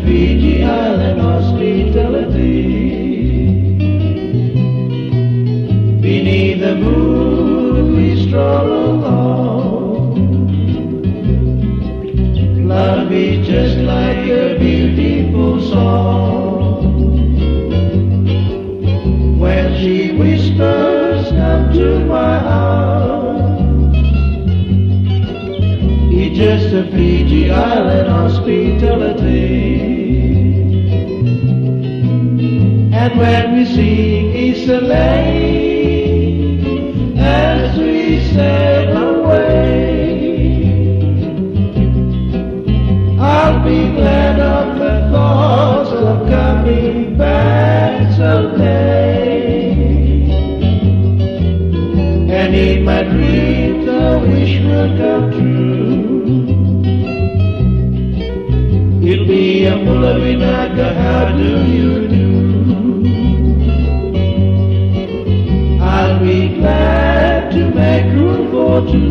Fiji Island hospitality. Beneath the moon we stroll along, love is just like a beautiful song. When she whispers, come to my arms, it's just a Fiji Island hospitality. And when we sing it's a lane as we sail away, I'll be glad of the thoughts of coming back someday. And in my dreams the wish will come true. It'll be a Pulavinaga, how do you do? I'll be glad to make room for two.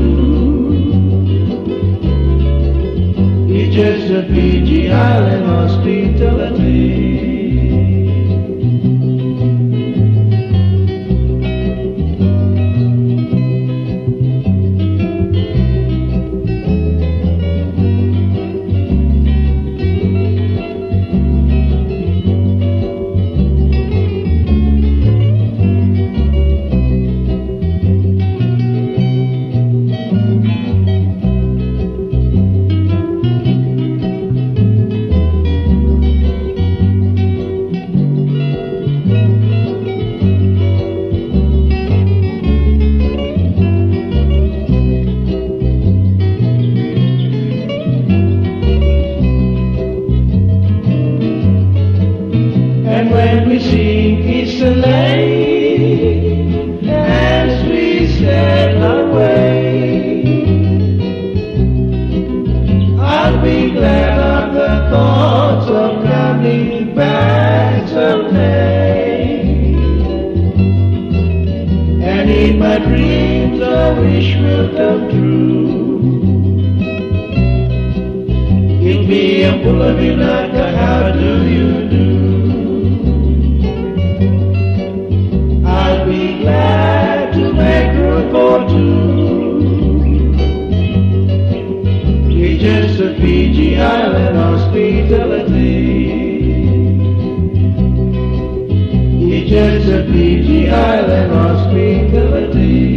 It's just a Fiji Island hospitality. And when we sing it's a lane as we sail away, I'll be glad of the thoughts of coming back someday. And in my dreams a wish will come true. It'll be a Pulavinaga, how do you do? Glad to make room for two. It's just a Fiji Island hospitality. It's just a Fiji Island hospitality.